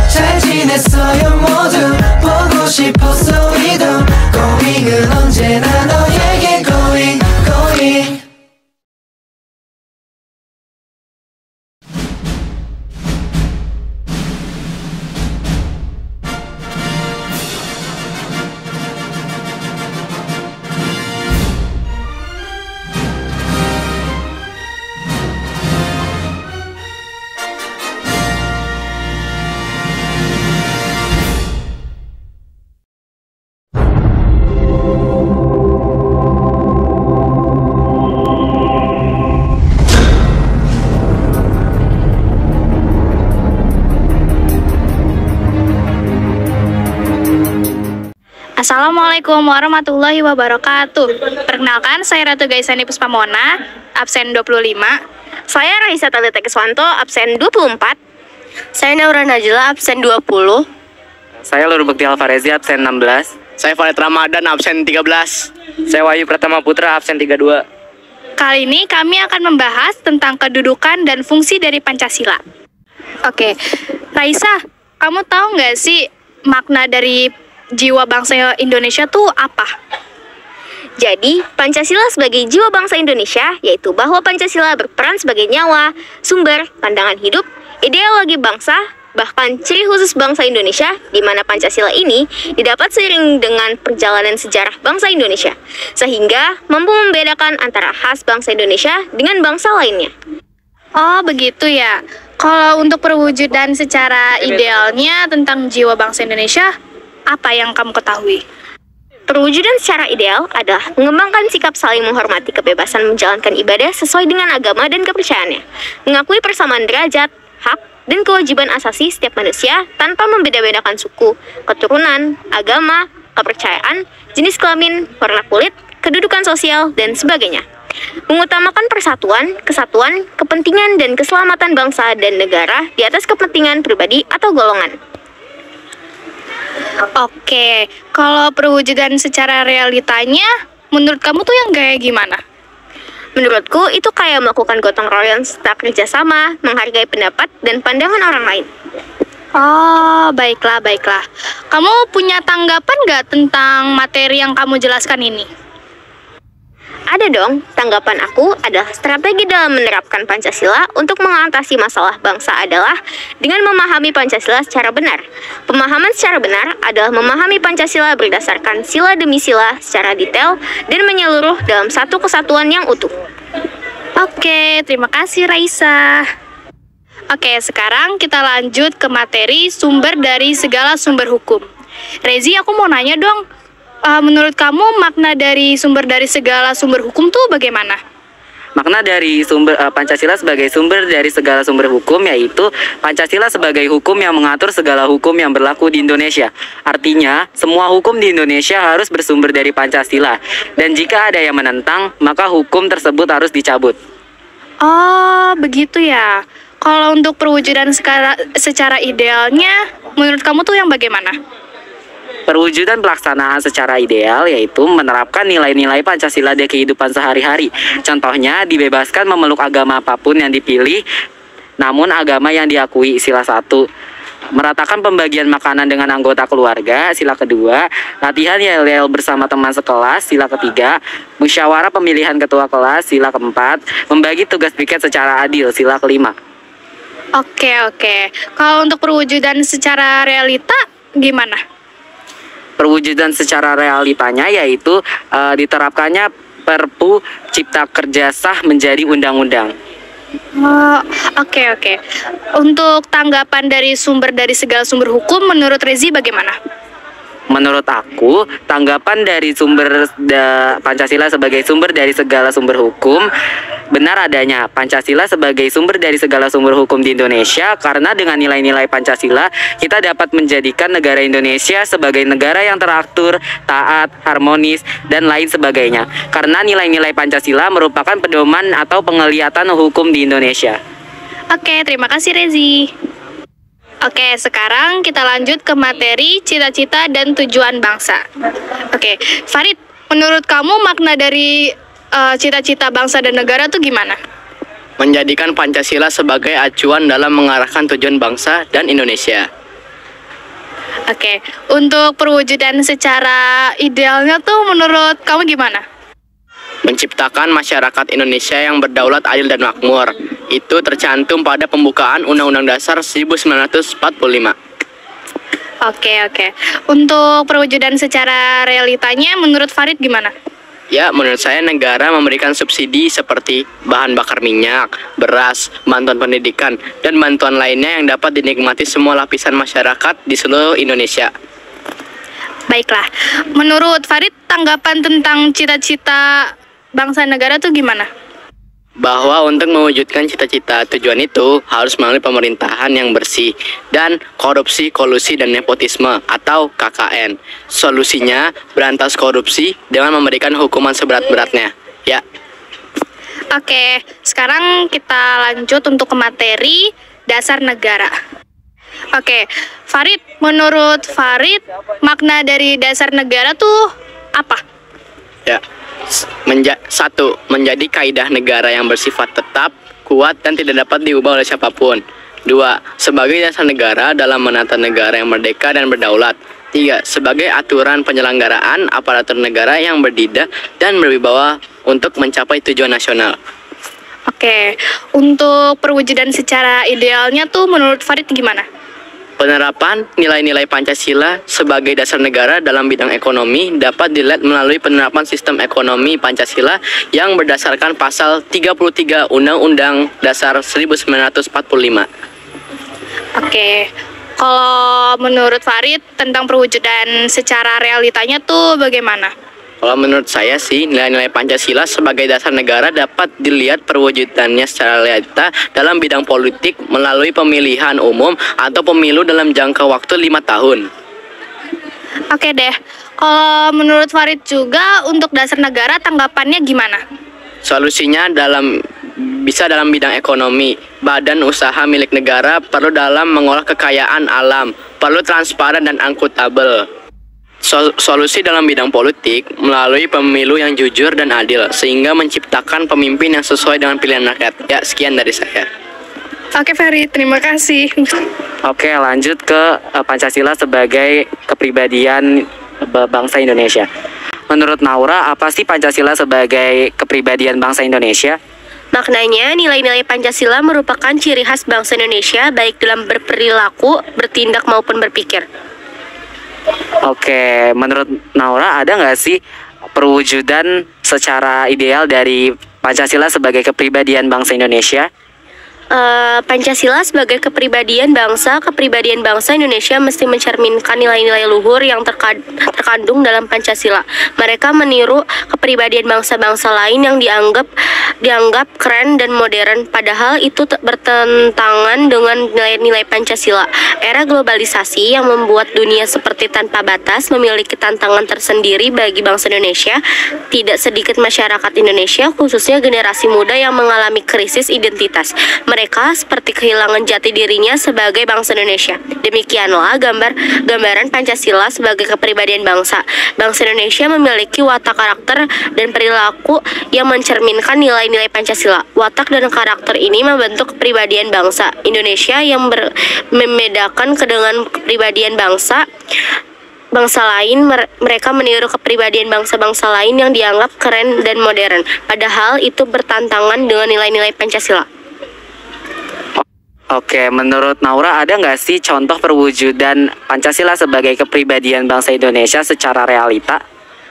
잘 지냈어요 모두 보고 싶었어 우리도 고잉은 언제나 너에게 고잉 Assalamualaikum warahmatullahi wabarakatuh. Perkenalkan, saya Ratu Gaisani Puspamona, absen 25. Saya Raisa Talita Keswanto, absen 24. Saya Naura Najla, absen 20. Saya Lur Bekti Alfarezi, absen 16. Saya Farid Ramadan, absen 13. Saya Wahyu Pratama Putra, absen 32. Kali ini kami akan membahas tentang kedudukan dan fungsi dari Pancasila. Oke, Raisa, kamu tahu nggak sih makna dari jiwa bangsa Indonesia tuh apa? Jadi, Pancasila sebagai jiwa bangsa Indonesia, yaitu bahwa Pancasila berperan sebagai nyawa, sumber, pandangan hidup, ideologi bangsa, bahkan ciri khusus bangsa Indonesia, di mana Pancasila ini didapat seiring dengan perjalanan sejarah bangsa Indonesia, sehingga mampu membedakan antara khas bangsa Indonesia dengan bangsa lainnya. Oh, begitu ya. Kalau untuk perwujudan secara idealnya tentang jiwa bangsa Indonesia, apa yang kamu ketahui? Perwujudan secara ideal adalah mengembangkan sikap saling menghormati kebebasan menjalankan ibadah sesuai dengan agama dan kepercayaannya, mengakui persamaan derajat, hak, dan kewajiban asasi setiap manusia tanpa membeda-bedakan suku, keturunan, agama, kepercayaan, jenis kelamin, warna kulit, kedudukan sosial, dan sebagainya. Mengutamakan persatuan, kesatuan, kepentingan, dan keselamatan bangsa dan negara di atas kepentingan pribadi atau golongan. Oke, kalau perwujudan secara realitanya, menurut kamu tuh yang kayak gimana? Menurutku, itu kayak melakukan gotong royong serta kerjasama, menghargai pendapat dan pandangan orang lain. Oh, baiklah. Kamu punya tanggapan nggak tentang materi yang kamu jelaskan ini? Ada dong, tanggapan aku adalah strategi dalam menerapkan Pancasila untuk mengatasi masalah bangsa adalah dengan memahami Pancasila secara benar. Pemahaman secara benar adalah memahami Pancasila berdasarkan sila demi sila secara detail dan menyeluruh dalam satu kesatuan yang utuh. Oke, terima kasih Raisa. Oke, sekarang kita lanjut ke materi sumber dari segala sumber hukum. Rezi, aku mau nanya dong. Menurut kamu makna dari sumber dari segala sumber hukum tuh bagaimana? Makna dari Pancasila sebagai sumber dari segala sumber hukum yaitu Pancasila sebagai hukum yang mengatur segala hukum yang berlaku di Indonesia. Artinya, semua hukum di Indonesia harus bersumber dari Pancasila. Dan jika ada yang menentang, maka hukum tersebut harus dicabut. Oh, begitu ya. Kalau untuk perwujudan secara idealnya, menurut kamu tuh yang bagaimana? Perwujudan pelaksanaan secara ideal yaitu menerapkan nilai-nilai Pancasila di kehidupan sehari-hari. Contohnya, dibebaskan memeluk agama apapun yang dipilih, namun agama yang diakui, sila 1. Meratakan pembagian makanan dengan anggota keluarga, sila kedua. Latihan yel-yel bersama teman sekelas, sila ketiga. Musyawarah pemilihan ketua kelas, sila keempat. Membagi tugas piket secara adil, sila kelima. Oke. Kalau untuk perwujudan secara realita, gimana? Perwujudan secara realitanya yaitu diterapkannya Perpu Cipta Kerja Sah menjadi undang-undang. Oke. Untuk tanggapan dari segala sumber hukum, menurut Rezi bagaimana? Menurut aku, tanggapan dari Pancasila sebagai sumber dari segala sumber hukum benar adanya. Pancasila sebagai sumber dari segala sumber hukum di Indonesia karena dengan nilai-nilai Pancasila kita dapat menjadikan negara Indonesia sebagai negara yang teratur, taat, harmonis, dan lain sebagainya. Karena nilai-nilai Pancasila merupakan pedoman atau penglihatan hukum di Indonesia. Oke, terima kasih Rezi. Oke, sekarang kita lanjut ke materi cita-cita dan tujuan bangsa. Oke, Farid, menurut kamu makna dari cita-cita bangsa dan negara tuh gimana? menjadikan Pancasila sebagai acuan dalam mengarahkan tujuan bangsa dan Indonesia. Oke, untuk perwujudan secara idealnya tuh menurut kamu gimana? Menciptakan masyarakat Indonesia yang berdaulat, adil, dan makmur. Itu tercantum pada pembukaan Undang-Undang Dasar 1945. Oke. Untuk perwujudan secara realitanya menurut Farid gimana? Ya, menurut saya negara memberikan subsidi seperti bahan bakar minyak, beras, bantuan pendidikan, dan bantuan lainnya yang dapat dinikmati semua lapisan masyarakat di seluruh Indonesia. Baiklah, menurut Farid tanggapan tentang cita-cita bangsa negara tuh gimana? Bahwa untuk mewujudkan cita-cita tujuan itu harus melalui pemerintahan yang bersih dan korupsi, kolusi, dan nepotisme atau KKN. Solusinya berantas korupsi dengan memberikan hukuman seberat-beratnya. Ya. Oke, sekarang kita lanjut untuk ke materi dasar negara. Oke, Farid, menurut Farid makna dari dasar negara tuh apa? Ya. Satu, menjadi kaidah negara yang bersifat tetap, kuat, dan tidak dapat diubah oleh siapapun. 2. Sebagai dasar negara dalam menata negara yang merdeka dan berdaulat. 3. Sebagai aturan penyelenggaraan aparatur negara yang berdaulat dan berwibawa untuk mencapai tujuan nasional. Oke, untuk perwujudan secara idealnya tuh menurut Farid gimana? Penerapan nilai-nilai Pancasila sebagai dasar negara dalam bidang ekonomi dapat dilihat melalui penerapan sistem ekonomi Pancasila yang berdasarkan pasal 33 Undang-Undang Dasar 1945. Oke, kalau menurut Farid tentang perwujudan secara realitanya tuh bagaimana? Kalau menurut saya sih, nilai-nilai Pancasila sebagai dasar negara dapat dilihat perwujudannya secara realita dalam bidang politik melalui pemilihan umum atau pemilu dalam jangka waktu 5 tahun. Oke deh, kalau menurut Farid juga untuk dasar negara tanggapannya gimana? Solusinya bisa dalam bidang ekonomi. Badan usaha milik negara perlu dalam mengolah kekayaan alam, perlu transparan dan akuntabel. Solusi dalam bidang politik melalui pemilu yang jujur dan adil sehingga menciptakan pemimpin yang sesuai dengan pilihan rakyat. Ya, sekian dari saya. Oke Farid, terima kasih. Oke, lanjut ke Pancasila sebagai kepribadian bangsa Indonesia. Menurut Naura, apa sih Pancasila sebagai kepribadian bangsa Indonesia? Maknanya, nilai-nilai Pancasila merupakan ciri khas bangsa Indonesia baik dalam berperilaku, bertindak maupun berpikir. Oke, menurut Naura ada nggak sih perwujudan secara ideal dari Pancasila sebagai kepribadian bangsa Indonesia? Pancasila sebagai kepribadian bangsa Indonesia mesti mencerminkan nilai-nilai luhur yang terkandung dalam Pancasila. Mereka meniru kepribadian bangsa-bangsa lain yang dianggap keren dan modern, padahal itu bertentangan dengan nilai-nilai Pancasila. Era globalisasi yang membuat dunia seperti tanpa batas memiliki tantangan tersendiri bagi bangsa Indonesia. Tidak sedikit masyarakat Indonesia, khususnya generasi muda yang mengalami krisis identitas. Mereka seperti kehilangan jati dirinya sebagai bangsa Indonesia. Demikianlah gambaran Pancasila sebagai kepribadian bangsa. Bangsa Indonesia memiliki watak, karakter, dan perilaku yang mencerminkan nilai-nilai Pancasila. Watak dan karakter ini membentuk kepribadian bangsa Indonesia yang membedakan dengan kepribadian bangsa lain. Mereka meniru kepribadian bangsa-bangsa lain yang dianggap keren dan modern, padahal itu bertentangan dengan nilai-nilai Pancasila. Oke, menurut Naura ada nggak sih contoh perwujudan Pancasila sebagai kepribadian bangsa Indonesia secara realita?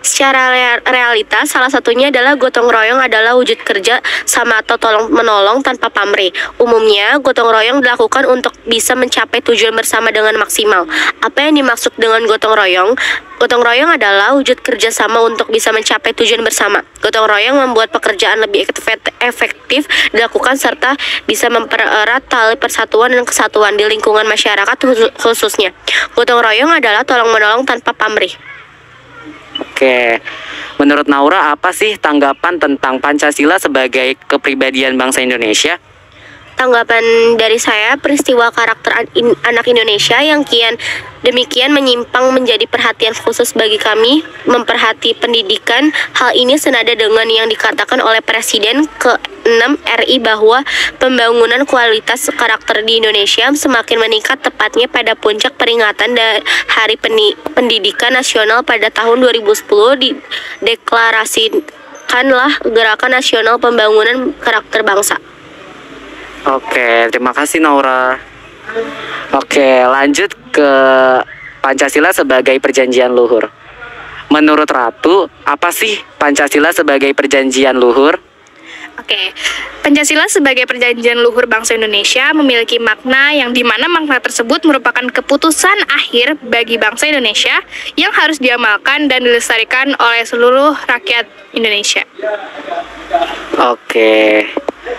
Secara realita, salah satunya adalah gotong royong adalah wujud kerja sama atau tolong-menolong tanpa pamrih. Umumnya, gotong royong dilakukan untuk bisa mencapai tujuan bersama dengan maksimal. Apa yang dimaksud dengan gotong royong? Gotong royong adalah wujud kerja sama untuk bisa mencapai tujuan bersama. Gotong royong membuat pekerjaan lebih efektif dilakukan serta bisa mempererat tali persatuan dan kesatuan di lingkungan masyarakat khususnya. Gotong royong adalah tolong-menolong tanpa pamrih. Oke, menurut Naura apa sih tanggapan tentang Pancasila sebagai kepribadian bangsa Indonesia? tanggapan dari saya, peristiwa karakter anak Indonesia yang kian demikian menyimpang menjadi perhatian khusus bagi kami, memperhati pendidikan. Hal ini senada dengan yang dikatakan oleh Presiden ke-6 RI bahwa pembangunan kualitas karakter di Indonesia semakin meningkat, tepatnya pada puncak peringatan Hari Pendidikan Nasional pada tahun 2010 dideklarasikanlah Gerakan Nasional Pembangunan Karakter Bangsa. Oke, terima kasih Naura. Oke, lanjut ke Pancasila sebagai perjanjian luhur. Menurut Ratu, apa sih Pancasila sebagai perjanjian luhur? Oke, Pancasila sebagai perjanjian luhur bangsa Indonesia memiliki makna yang dimana makna tersebut merupakan keputusan akhir bagi bangsa Indonesia yang harus diamalkan dan dilestarikan oleh seluruh rakyat Indonesia. Oke,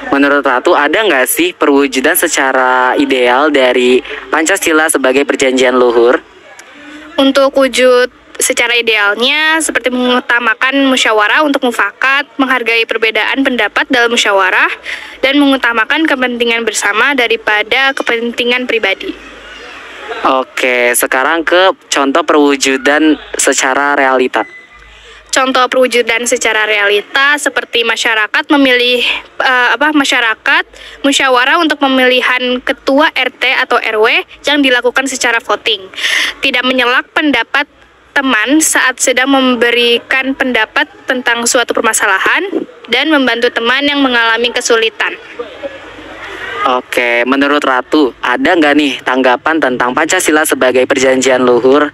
menurut Ratu ada nggak sih perwujudan secara ideal dari Pancasila sebagai perjanjian luhur? Untuk wujud secara idealnya seperti mengutamakan musyawarah untuk mufakat, menghargai perbedaan pendapat dalam musyawarah, dan mengutamakan kepentingan bersama daripada kepentingan pribadi. Oke, sekarang ke contoh perwujudan secara realita. Contoh perwujudan secara realita seperti masyarakat memilih masyarakat musyawarah untuk pemilihan ketua RT atau RW yang dilakukan secara voting. Tidak menyelak pendapat teman saat sedang memberikan pendapat tentang suatu permasalahan dan membantu teman yang mengalami kesulitan. Oke, menurut Ratu, ada nggak nih tanggapan tentang Pancasila sebagai perjanjian luhur?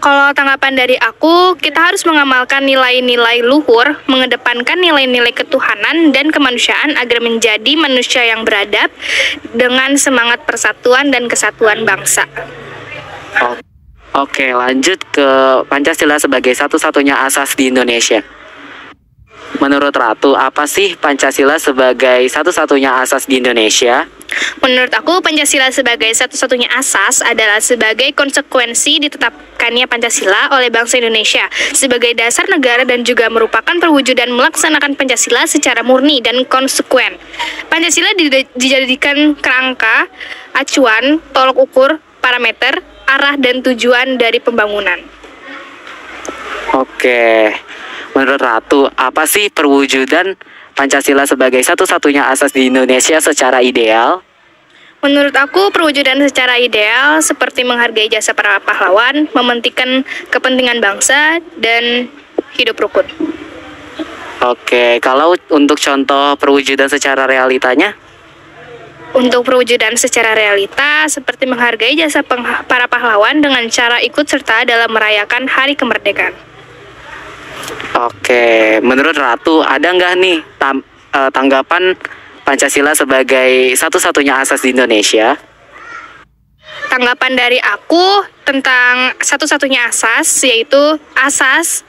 Kalau tanggapan dari aku, kita harus mengamalkan nilai-nilai luhur, mengedepankan nilai-nilai ketuhanan dan kemanusiaan agar menjadi manusia yang beradab dengan semangat persatuan dan kesatuan bangsa. Oke, lanjut ke Pancasila sebagai satu-satunya asas di Indonesia. Menurut Ratu, apa sih Pancasila sebagai satu-satunya asas di Indonesia? Menurut aku, Pancasila sebagai satu-satunya asas adalah sebagai konsekuensi ditetapkannya Pancasila oleh bangsa Indonesia sebagai dasar negara dan juga merupakan perwujudan melaksanakan Pancasila secara murni dan konsekuen. Pancasila dijadikan kerangka, acuan, tolok ukur, parameter, arah dan tujuan dari pembangunan. Oke, menurut Ratu, apa sih perwujudan Pancasila sebagai satu-satunya asas di Indonesia secara ideal? Menurut aku, perwujudan secara ideal seperti menghargai jasa para pahlawan, mementingkan kepentingan bangsa, dan hidup rukun. Oke, kalau untuk contoh perwujudan secara realitanya? Untuk perwujudan secara realita, seperti menghargai jasa para pahlawan dengan cara ikut serta dalam merayakan Hari Kemerdekaan. Oke, menurut Ratu, ada nggak nih tanggapan Pancasila sebagai satu-satunya asas di Indonesia? Tanggapan dari aku tentang satu-satunya asas, yaitu asas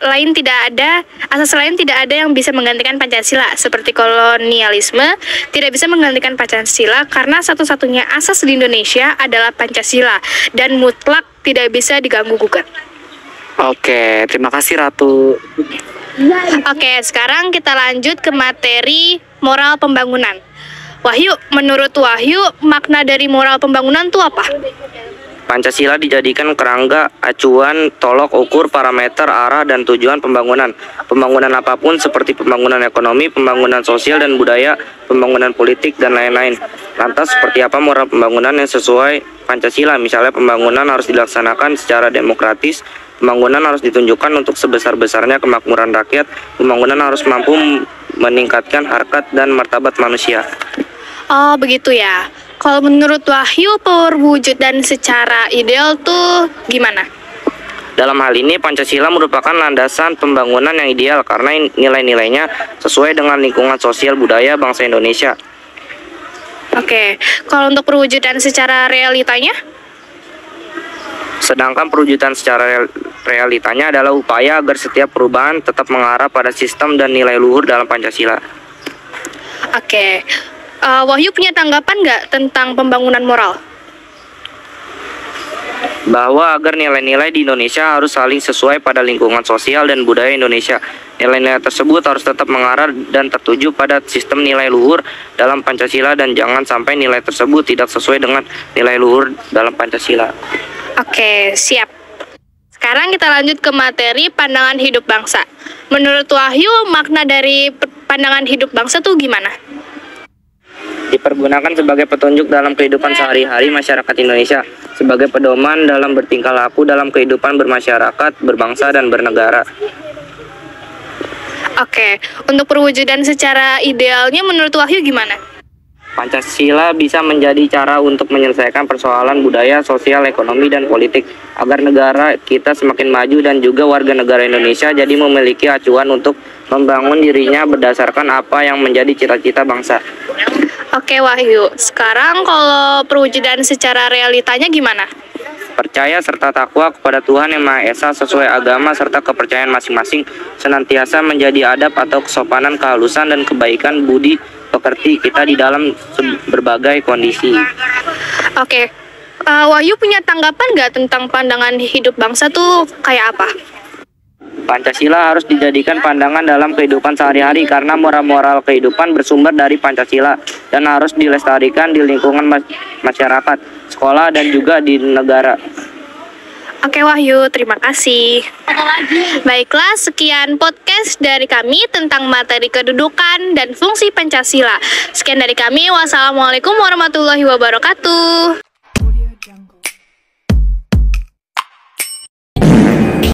lain tidak ada yang bisa menggantikan Pancasila. Seperti kolonialisme tidak bisa menggantikan Pancasila karena satu-satunya asas di Indonesia adalah Pancasila dan mutlak tidak bisa diganggu-gugat. Oke, terima kasih Ratu. Oke, sekarang kita lanjut ke materi moral pembangunan. Wahyu, menurut Wahyu, makna dari moral pembangunan itu apa? Pancasila dijadikan kerangka, acuan, tolok ukur, parameter, arah, dan tujuan pembangunan. Pembangunan apapun seperti pembangunan ekonomi, pembangunan sosial dan budaya, pembangunan politik, dan lain-lain. Lantas seperti apa moral pembangunan yang sesuai Pancasila? Misalnya pembangunan harus dilaksanakan secara demokratis, pembangunan harus ditunjukkan untuk sebesar-besarnya kemakmuran rakyat, pembangunan harus mampu meningkatkan harkat dan martabat manusia. Oh, begitu ya. Kalau menurut Wahyu, perwujudan secara ideal tuh gimana? Dalam hal ini, Pancasila merupakan landasan pembangunan yang ideal karena nilai-nilainya sesuai dengan lingkungan sosial budaya bangsa Indonesia. Oke, kalau untuk perwujudan secara realitanya? Sedangkan perwujudan secara realitanya adalah upaya agar setiap perubahan tetap mengarah pada sistem dan nilai luhur dalam Pancasila. Oke, Wahyu punya tanggapan nggak tentang pembangunan moral? bahwa agar nilai-nilai di Indonesia harus saling sesuai pada lingkungan sosial dan budaya Indonesia. Nilai-nilai tersebut harus tetap mengarah dan tertuju pada sistem nilai luhur dalam Pancasila dan jangan sampai nilai tersebut tidak sesuai dengan nilai luhur dalam Pancasila. Oke, siap. Sekarang kita lanjut ke materi pandangan hidup bangsa. Menurut Wahyu, makna dari pandangan hidup bangsa tuh gimana? Dipergunakan sebagai petunjuk dalam kehidupan sehari-hari masyarakat Indonesia, sebagai pedoman dalam bertingkah laku dalam kehidupan bermasyarakat, berbangsa, dan bernegara. Oke, untuk perwujudan secara idealnya menurut Wahyu gimana? Pancasila bisa menjadi cara untuk menyelesaikan persoalan budaya, sosial, ekonomi, dan politik, agar negara kita semakin maju dan juga warga negara Indonesia jadi memiliki acuan untuk membangun dirinya berdasarkan apa yang menjadi cita-cita bangsa. Oke Wahyu, sekarang kalau perwujudan secara realitanya gimana? Percaya serta takwa kepada Tuhan Yang Maha Esa sesuai agama serta kepercayaan masing-masing, senantiasa menjadi adab atau kesopanan, kehalusan, dan kebaikan budi pekerti kita di dalam berbagai kondisi. Oke, Wahyu punya tanggapan nggak tentang pandangan hidup bangsa tuh kayak apa? Pancasila harus dijadikan pandangan dalam kehidupan sehari-hari karena moral-moral kehidupan bersumber dari Pancasila dan harus dilestarikan di lingkungan masyarakat, sekolah, dan juga di negara. Oke Wahyu, terima kasih. Baiklah, sekian podcast dari kami tentang materi kedudukan dan fungsi Pancasila. Sekian dari kami, wassalamualaikum warahmatullahi wabarakatuh.